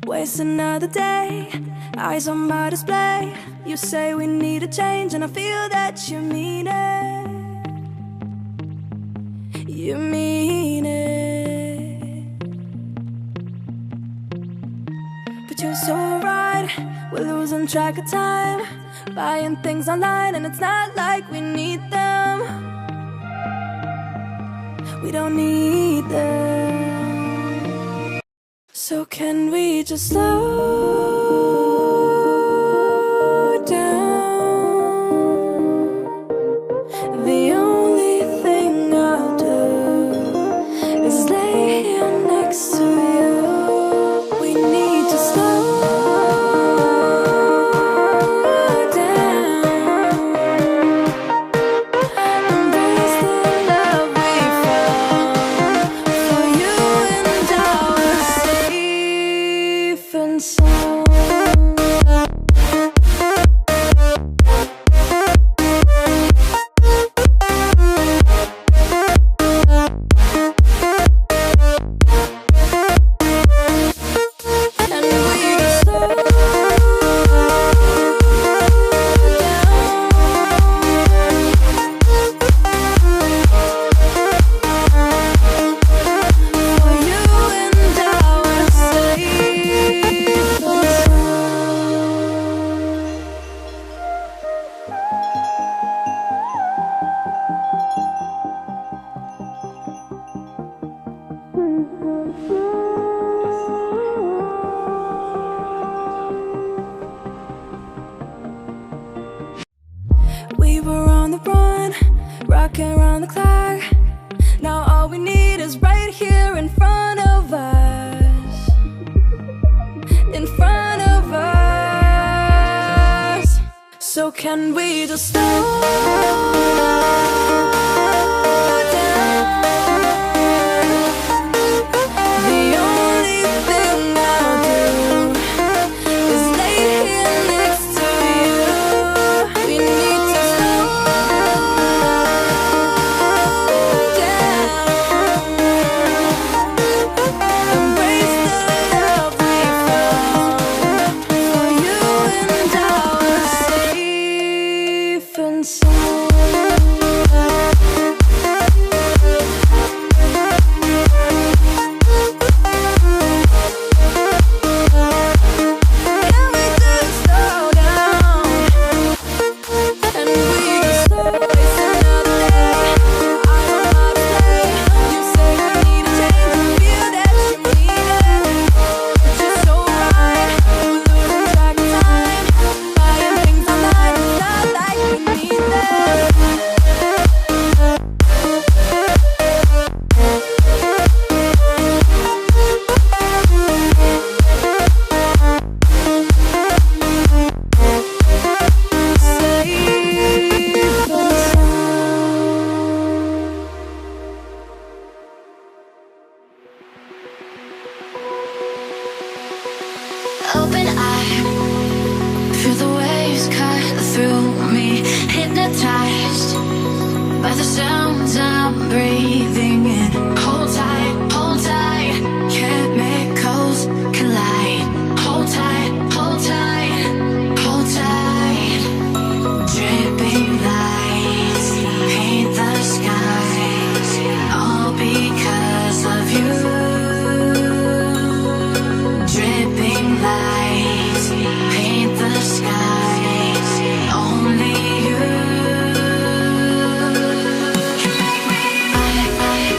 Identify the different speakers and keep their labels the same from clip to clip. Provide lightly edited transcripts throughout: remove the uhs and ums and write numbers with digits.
Speaker 1: waste another day, eyes on my display. You say we need a change, and I feel that you mean it. You mean it. But you're so right, we're losing track of time, buying things online, and it's not like we need them. We don't need them. So can we just slow down? The only thing I'll do is lay here next to you. We need to slow down. Embrace the love we found, for you and I are safe and sound. And we just slow down. For you and I are safe and we were on the run, rocking around the clock. Now all we need is right here in front of us. In front of us. So can we just slow down? The only thing I'll do is lay here next to you. We need to slow down. Embrace the love we found, for you and I are safe and sound. Can we just slow down? And we just slow waste another day, eyes on my display. You say we need a change, and feel that you mean it. But you're so right, we're losing track of time, buying things online, it's not like we need them. Safe and sound.
Speaker 2: Open eye, feel the waves cut through me, hypnotized by the sounds I'm breathing in. Hold tight, chemicals collide. Hold tight, hold tight, hold tight. Dripping lights paint the skies, all because of you. Dripping lights paint the skies, only you can make me.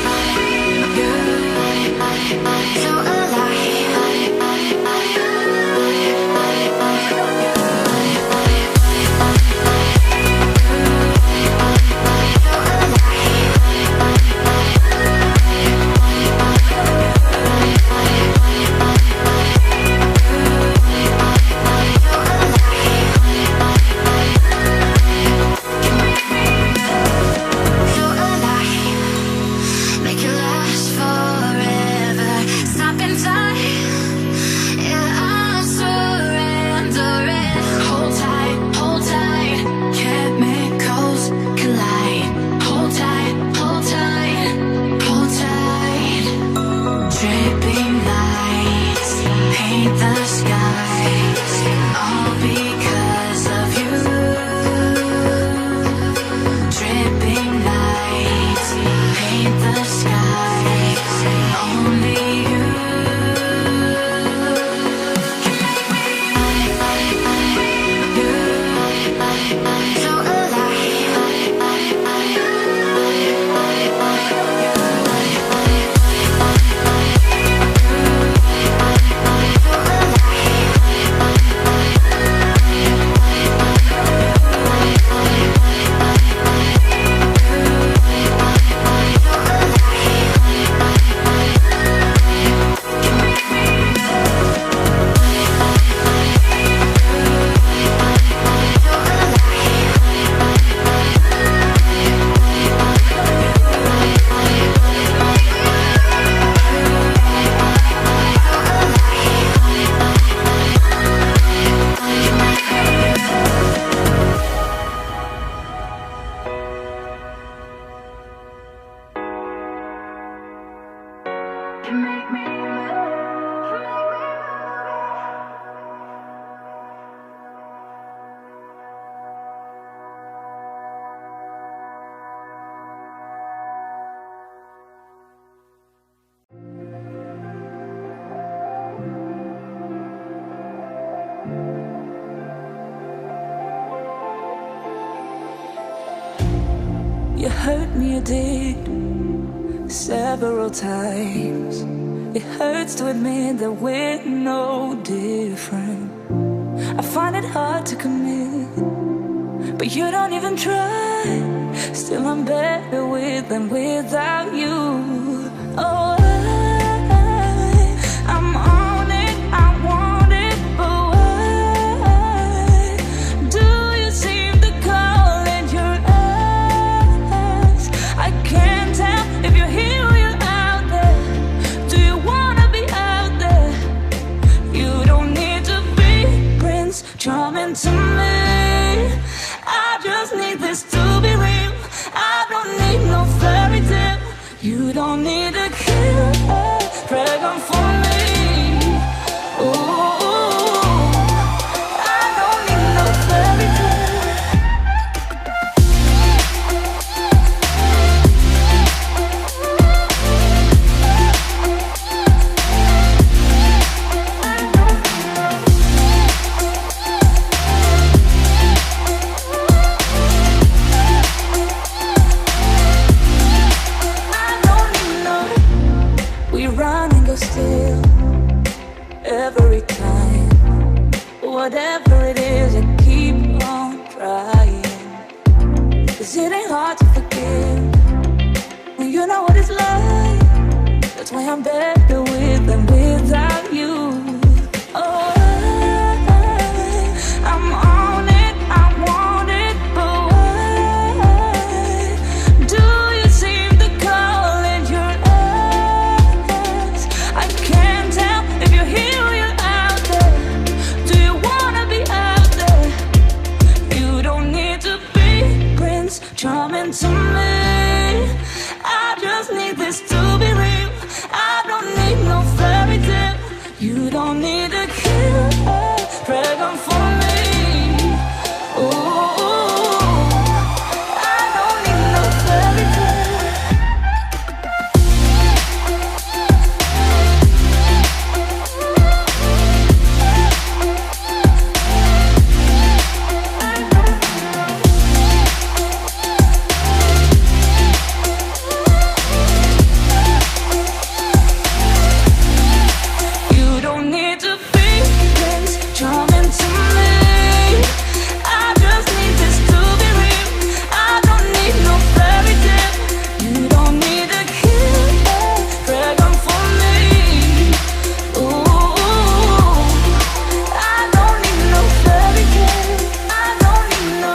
Speaker 1: You hurt me, you did, several times. It hurts to admit that we're no different. I find it hard to commit, but you don't even try. Still I'm better with than without you. Oh, I'm on it, I want it, but why do you seem to call in your eyes? I can't tell if you're here or you're out there. Do you wanna be out there? You don't need to be Prince Charming to me. I just need this to be real. I don't need no fairy tale. You don't need a kill a dragon for me. Ooh, I don't need no fairy tale. Still, every time, whatever it is, I keep on trying. 'Cause it ain't hard to forgive when you know what it's like. That's why I'm better with than without you. Oh, I'm on it, I want it, but why do you seem to call in your eyes? I can't tell if you're here or you're out there. Do you wanna be out there? You don't need to be Prince Charming to me. I just need this to be real. I don't need no fairy tale. You don't need to kill a dragon for me. Ooh, I don't need no fairy tale. You don't need to be Prince Charming to me. I just need this to be real. I don't need no fairy tale. You don't need to kill a dragon for me. Ooh, I don't need no fairy tale. I don't need no.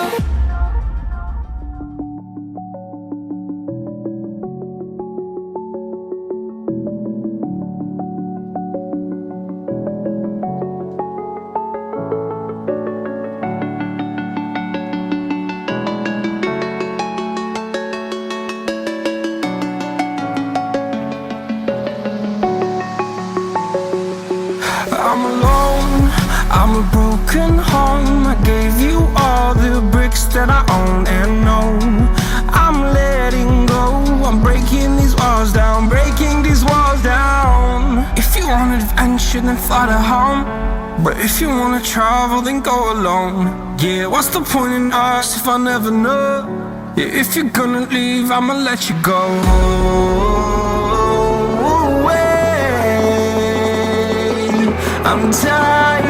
Speaker 3: I'm alone, I'm a broken home. I gave you all the bricks that I own and know. I'm letting go, I'm breaking these walls down, breaking these walls down. If you want adventure, then fly to home. But if you wanna travel, then go alone. Yeah, what's the point in us if I never know? Yeah, if you're gonna leave, I'ma let you go. I'm tired